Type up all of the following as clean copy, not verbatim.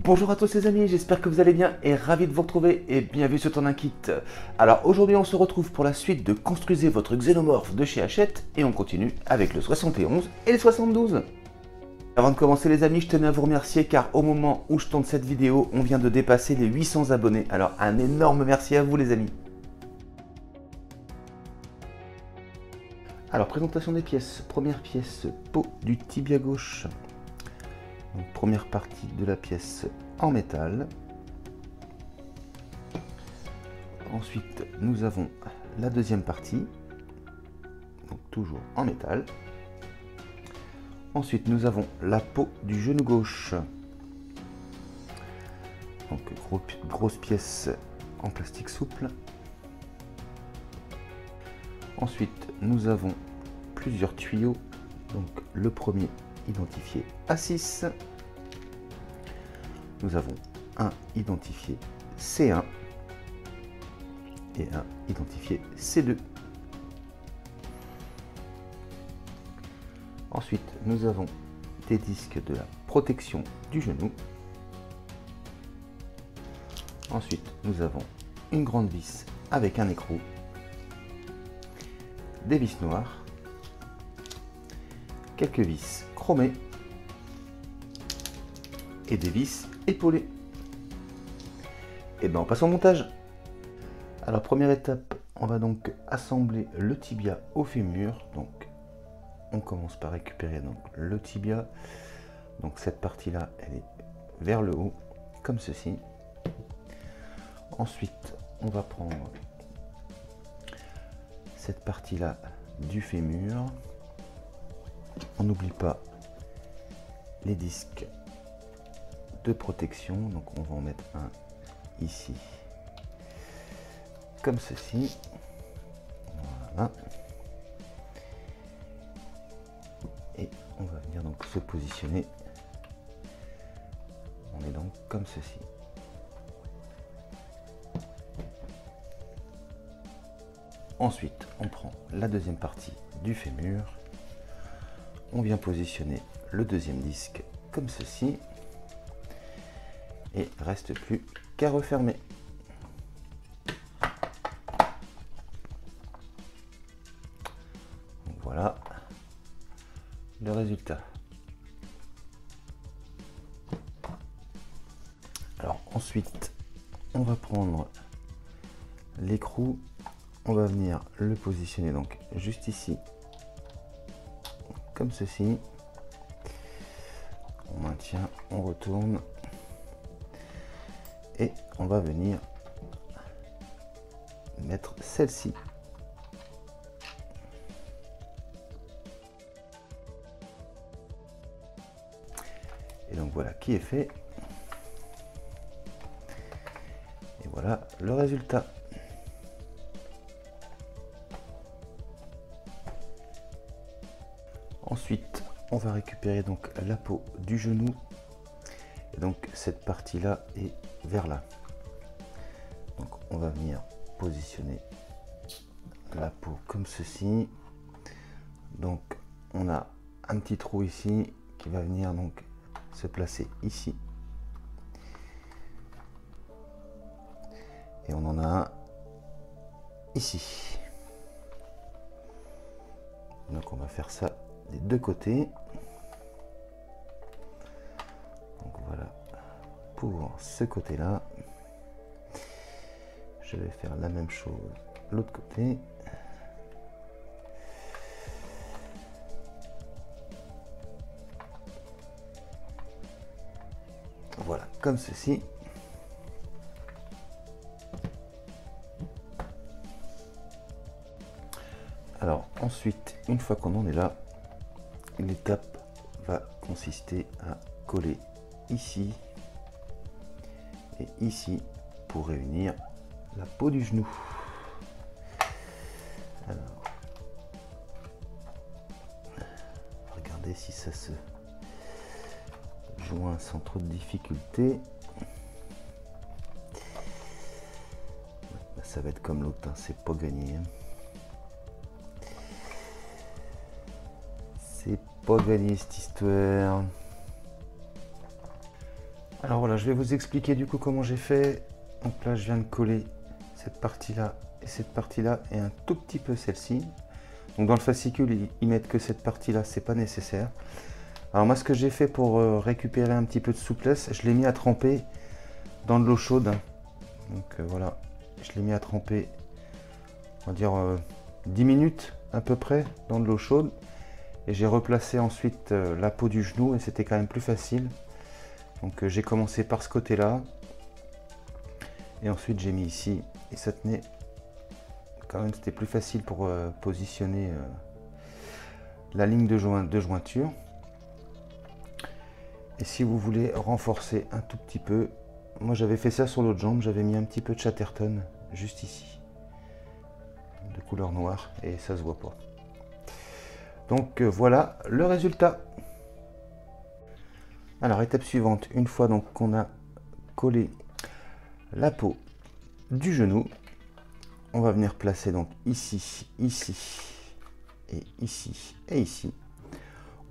Bonjour à tous les amis, j'espère que vous allez bien et ravi de vous retrouver et bienvenue sur Ton Kit. Alors aujourd'hui on se retrouve pour la suite de Construisez votre xénomorphe de chez Hachette et on continue avec le 71 et le 72. Avant de commencer les amis, je tenais à vous remercier car au moment où je tourne cette vidéo, on vient de dépasser les 800 abonnés. Alors un énorme merci à vous les amis. Alors présentation des pièces, première pièce, peau du tibia gauche. Donc, première partie de la pièce en métal. Ensuite, nous avons la deuxième partie, donc toujours en métal. Ensuite, nous avons la peau du genou gauche. Donc, grosse pièce en plastique souple. Ensuite, nous avons plusieurs tuyaux. Donc, le premier identifié A6. Nous avons un identifié C1 et un identifié C2. Ensuite, nous avons des disques de la protection du genou. Ensuite, nous avons une grande vis avec un écrou, des vis noires, quelques vis chromées et des vis épaulées. Et bien on passe au montage. Alors première étape, on va donc assembler le tibia au fémur. Donc on commence par récupérer donc le tibia. Donc cette partie là, elle est vers le haut, comme ceci. Ensuite, on va prendre cette partie là du fémur. On n'oublie pas les disques de protection, donc on va en mettre un ici comme ceci, voilà, et on va venir donc se positionner, on est donc comme ceci. Ensuite on prend la deuxième partie du fémur, on vient positionner le deuxième disque comme ceci et reste plus qu'à refermer. Donc voilà le résultat. Alors ensuite on va prendre l'écrou, on va venir le positionner donc juste ici comme ceci, on maintient, on retourne et on va venir mettre celle-ci. Et donc voilà qui est fait. Et voilà le résultat. Ensuite, on va récupérer donc la peau du genou. Et donc cette partie là est vers là. Donc on va venir positionner la peau comme ceci. Donc on a un petit trou ici qui va venir donc se placer ici. Et on en a un ici. Donc on va faire ça des deux côtés. Donc voilà pour ce côté là. Je vais faire la même chose l'autre côté. Voilà comme ceci. Alors ensuite, une fois qu'on en est là, l'étape va consister à coller ici et ici pour réunir la peau du genou. Alors, regardez si ça se joint sans trop de difficulté. Ça va être comme l'autre, hein, c'est pas gagné. C'est pas gagné cette histoire. Alors voilà, je vais vous expliquer du coup comment j'ai fait. Donc là, je viens de coller cette partie-là et cette partie-là et un tout petit peu celle-ci. Donc dans le fascicule, ils mettent que cette partie-là, c'est pas nécessaire. Alors moi, ce que j'ai fait pour récupérer un petit peu de souplesse, je l'ai mis à tremper dans de l'eau chaude. Donc voilà, je l'ai mis à tremper, on va dire 10 minutes à peu près dans de l'eau chaude. Et j'ai replacé ensuite la peau du genou et c'était quand même plus facile. Donc j'ai commencé par ce côté-là. Et ensuite j'ai mis ici et ça tenait quand même, c'était plus facile pour positionner la ligne de jointure. Et si vous voulez renforcer un tout petit peu, moi j'avais fait ça sur l'autre jambe, j'avais mis un petit peu de Chatterton juste ici, de couleur noire, et ça se voit pas. Donc voilà le résultat. Alors étape suivante, une fois donc qu'on a collé la peau du genou, on va venir placer donc ici, ici, et ici, et ici.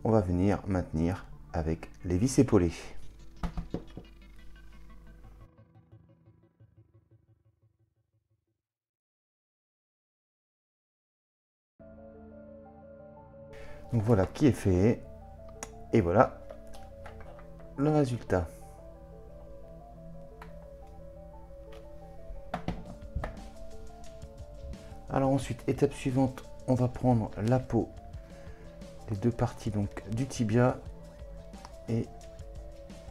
On va venir maintenir avec les vis épaulées. Donc voilà qui est fait. Et voilà le résultat. Alors ensuite, étape suivante, on va prendre la peau des deux parties donc du tibia et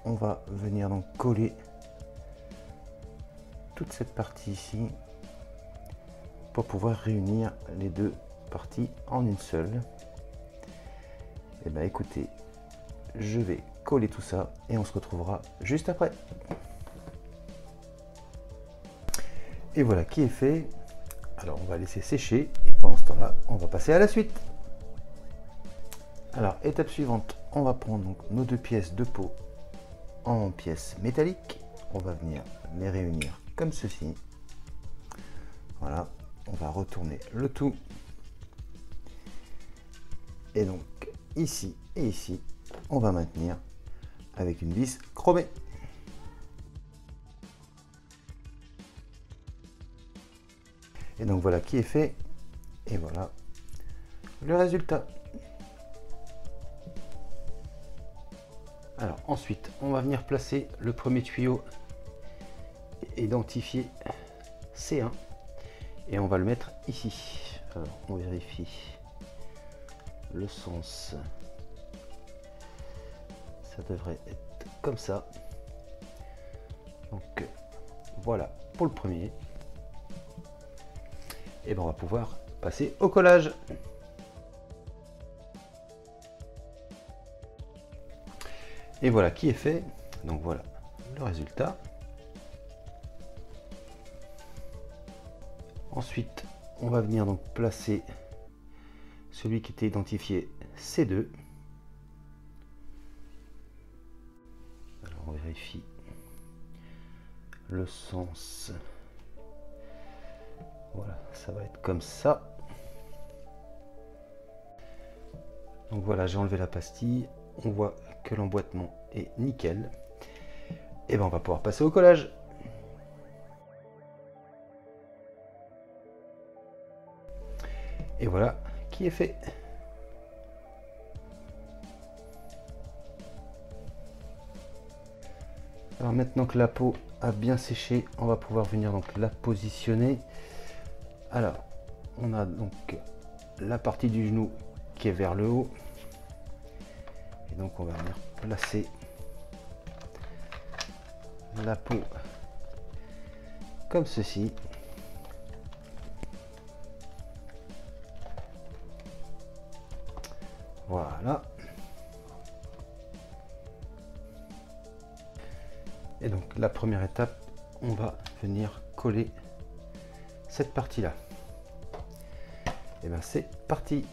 on va venir donc coller toute cette partie ici pour pouvoir réunir les deux parties en une seule. Et bien écoutez, je vais coller tout ça et on se retrouvera juste après. Et voilà qui est fait. Alors on va laisser sécher et pendant ce temps-là, on va passer à la suite. Alors étape suivante, on va prendre donc nos deux pièces de peau en pièces métalliques. On va venir les réunir comme ceci. Voilà, on va retourner le tout. Et donc ici et ici, on va maintenir avec une vis chromée. Et donc voilà qui est fait. Et voilà le résultat. Alors ensuite, on va venir placer le premier tuyau identifié C1 et on va le mettre ici. Alors on vérifie le sens. Ça devrait être comme ça. Donc voilà pour le premier. Et ben on va pouvoir passer au collage. Et voilà qui est fait. Donc voilà le résultat. Ensuite, on va venir donc placer celui qui était identifié C2. Alors on vérifie le sens. Voilà, ça va être comme ça. Donc voilà, j'ai enlevé la pastille. On voit que l'emboîtement est nickel. Et ben on va pouvoir passer au collage. Et voilà qui est fait. Alors maintenant que la peau a bien séché, on va pouvoir venir donc la positionner. Alors on a donc la partie du genou qui est vers le haut. Et donc on va venir placer la peau comme ceci. Voilà. Et donc la première étape, on va venir coller cette partie-là. Et bien c'est parti.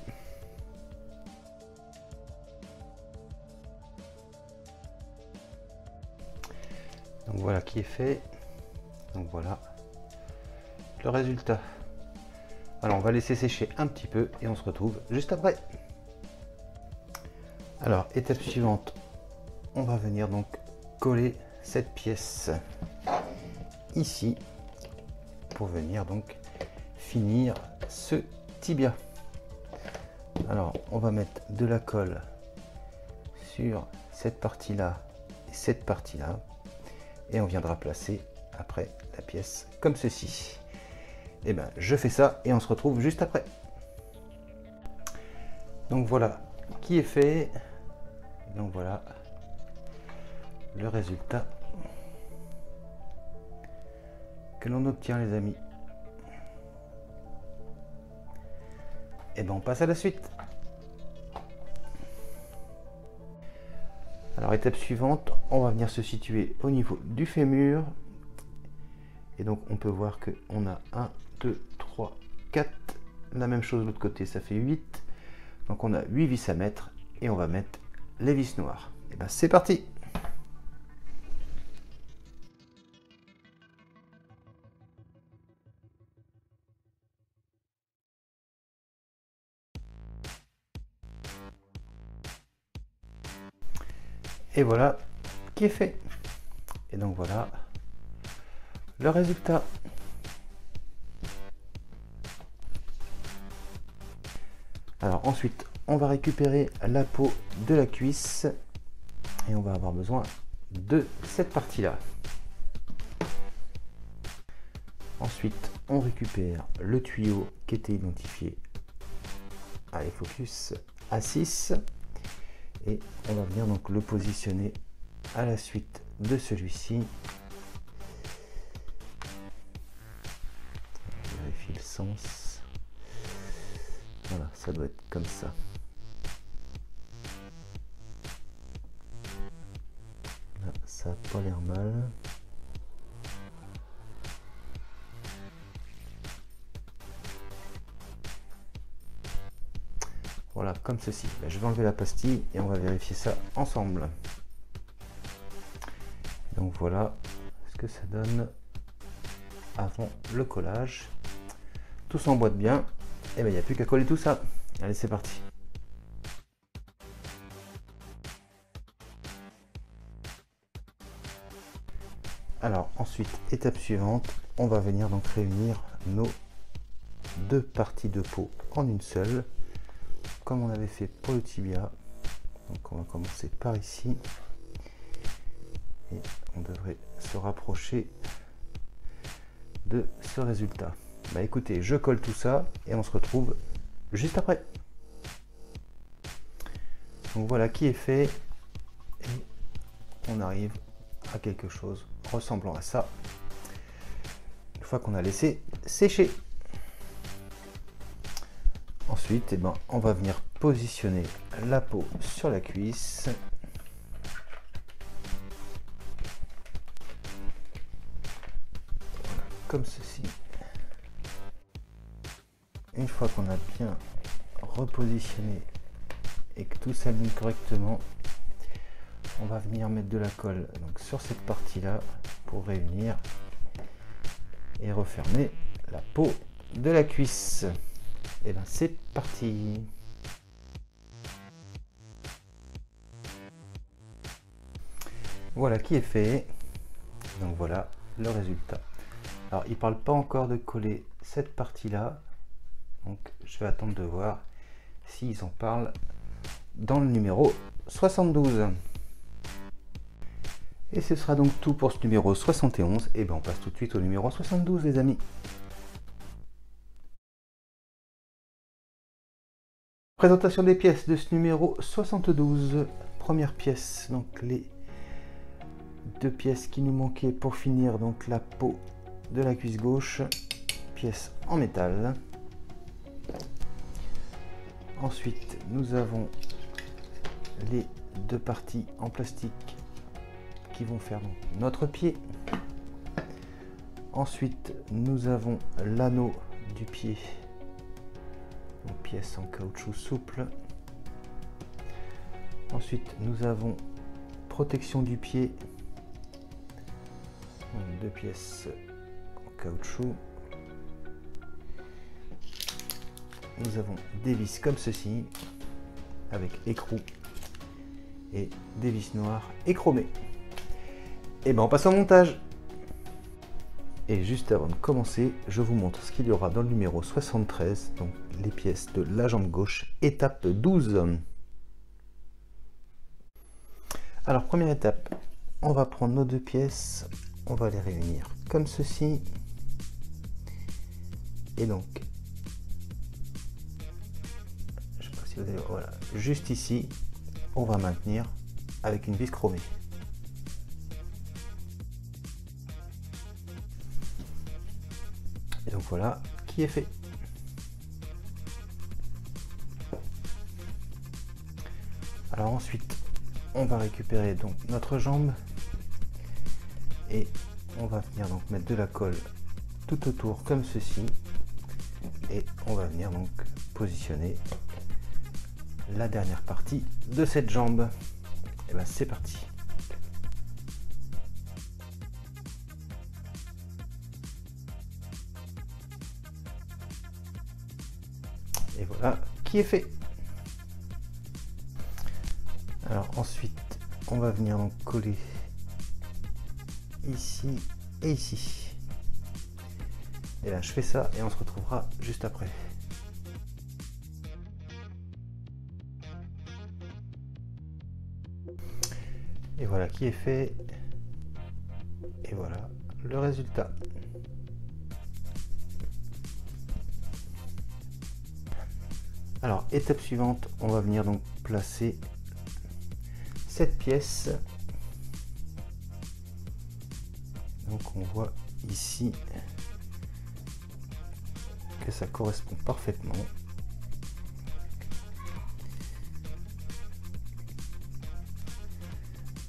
Donc voilà qui est fait. Donc voilà le résultat. Alors on va laisser sécher un petit peu et on se retrouve juste après. Alors étape suivante, on va venir donc coller cette pièce ici pour venir donc finir ce tibia. Alors on va mettre de la colle sur cette partie là et cette partie là et on viendra placer après la pièce comme ceci. Et ben je fais ça et on se retrouve juste après. Donc voilà qui est fait. Donc voilà le résultat que l'on obtient, les amis. Et ben on passe à la suite. Alors étape suivante, on va venir se situer au niveau du fémur. Et donc on peut voir que on a 1, 2, 3, 4. La même chose de l'autre côté, ça fait 8. Donc on a 8 vis à mettre et on va mettre les vis noires. Et ben c'est parti. Et voilà qui est fait. Et donc voilà le résultat. Alors ensuite, on va récupérer la peau de la cuisse et on va avoir besoin de cette partie-là. Ensuite, on récupère le tuyau qui était identifié. Allez, focus à 6. Et on va venir donc le positionner à la suite de celui-ci. Vérifie le sens. Voilà, ça doit être comme ça. Là, ça n'a pas l'air mal. Voilà, comme ceci. Je vais enlever la pastille et on va vérifier ça ensemble. Donc voilà ce que ça donne avant le collage. Tout s'emboîte bien. Et bien il n'y a plus qu'à coller tout ça. Allez, c'est parti. Alors ensuite, étape suivante, on va venir donc réunir nos deux parties de peau en une seule, comme on avait fait pour le tibia. Donc on va commencer par ici et on devrait se rapprocher de ce résultat. Bah écoutez, je colle tout ça et on se retrouve juste après. Donc voilà qui est fait et on arrive à quelque chose ressemblant à ça une fois qu'on a laissé sécher. Ensuite, eh ben, on va venir positionner la peau sur la cuisse. Voilà, comme ceci. Une fois qu'on a bien repositionné et que tout s'aligne correctement, on va venir mettre de la colle donc sur cette partie là pour réunir et refermer la peau de la cuisse. Et bien c'est parti. Voilà qui est fait. Donc voilà le résultat. Alors il parle pas encore de coller cette partie là, donc je vais attendre de voir s'ils en parlent dans le numéro 72. Et ce sera donc tout pour ce numéro 71. Et bien on passe tout de suite au numéro 72, les amis. Présentation des pièces de ce numéro 72. Première pièce, donc les deux pièces qui nous manquaient pour finir donc la peau de la cuisse gauche. Pièce en métal. Ensuite, nous avons les deux parties en plastique qui vont faire donc notre pied. Ensuite, nous avons l'anneau du pied, une pièce en caoutchouc souple. Ensuite, nous avons protection du pied, donc deux pièces en caoutchouc. Nous avons des vis comme ceci, avec écrou et des vis noires et chromées. Et ben on passe au montage. Et juste avant de commencer, je vous montre ce qu'il y aura dans le numéro 73, donc les pièces de la jambe gauche, étape 12. Alors première étape, on va prendre nos deux pièces, on va les réunir comme ceci. Et donc, je sais pas si vous avez, voilà, juste ici, on va maintenir avec une vis chromée. Et donc voilà qui est fait. Alors ensuite, on va récupérer donc notre jambe et on va venir donc mettre de la colle tout autour comme ceci et on va venir donc positionner la dernière partie de cette jambe. Et ben c'est parti. Et voilà qui est fait. Alors ensuite, on va venir donc coller ici et ici. Et là, je fais ça et on se retrouvera juste après. Et voilà qui est fait. Et voilà le résultat. Alors, étape suivante, on va venir donc placer cette pièce. Donc on voit ici que ça correspond parfaitement.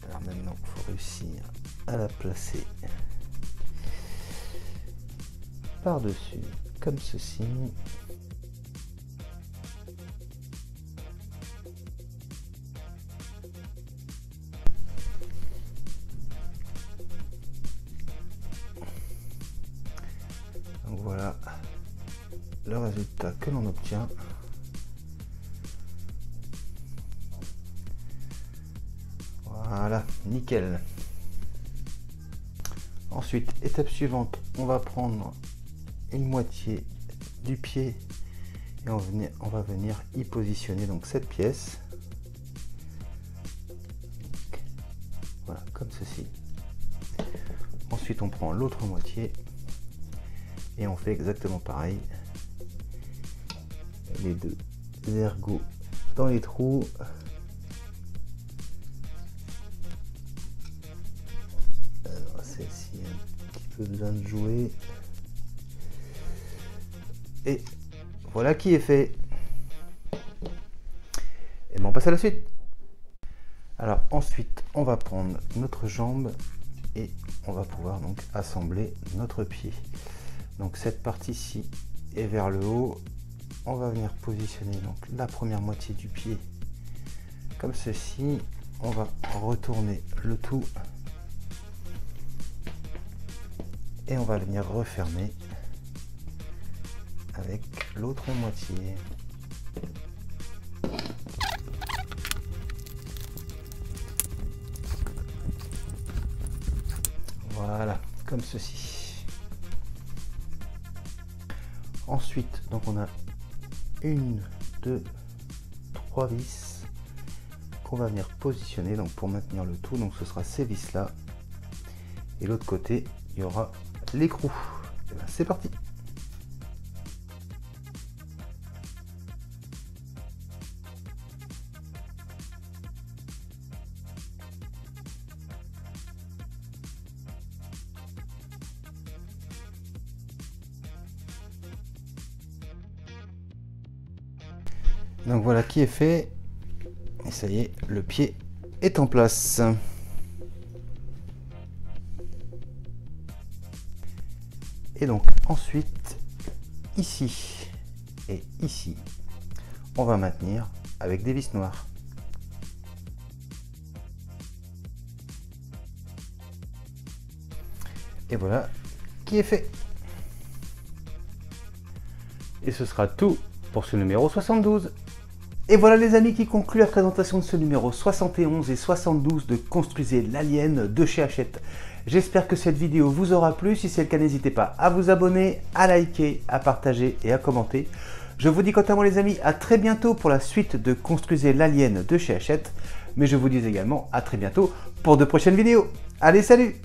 Alors maintenant, il faut réussir à la placer par-dessus, comme ceci. Donc voilà le résultat que l'on obtient. Voilà, nickel. Ensuite, étape suivante, on va prendre une moitié du pied et on va venir y positionner donc cette pièce. Donc, voilà, comme ceci. Ensuite, on prend l'autre moitié et on fait exactement pareil. Les deux ergots dans les trous. Alors celle-ci a un petit peu besoin de jouer. Et voilà qui est fait. Et ben on passe à la suite. Alors ensuite on va prendre notre jambe et on va pouvoir donc assembler notre pied. Donc cette partie-ci est vers le haut. On va venir positionner donc la première moitié du pied comme ceci. On va retourner le tout et on va venir refermer avec l'autre moitié. Voilà, comme ceci. Ensuite, donc on a une, deux, trois vis qu'on va venir positionner donc pour maintenir le tout. Donc ce sera ces vis là et l'autre côté il y aura l'écrou. Et ben, c'est parti. Donc voilà qui est fait. Et ça y est, le pied est en place. Et donc ensuite, ici et ici, on va maintenir avec des vis noires. Et voilà qui est fait. Et ce sera tout pour ce numéro 72. Et voilà les amis qui conclut la présentation de ce numéro 71 et 72 de Construisez l'Alien de chez Hachette. J'espère que cette vidéo vous aura plu. Si c'est le cas, n'hésitez pas à vous abonner, à liker, à partager et à commenter. Je vous dis quant à moi les amis, à très bientôt pour la suite de Construisez l'Alien de chez Hachette. Mais je vous dis également à très bientôt pour de prochaines vidéos. Allez, salut!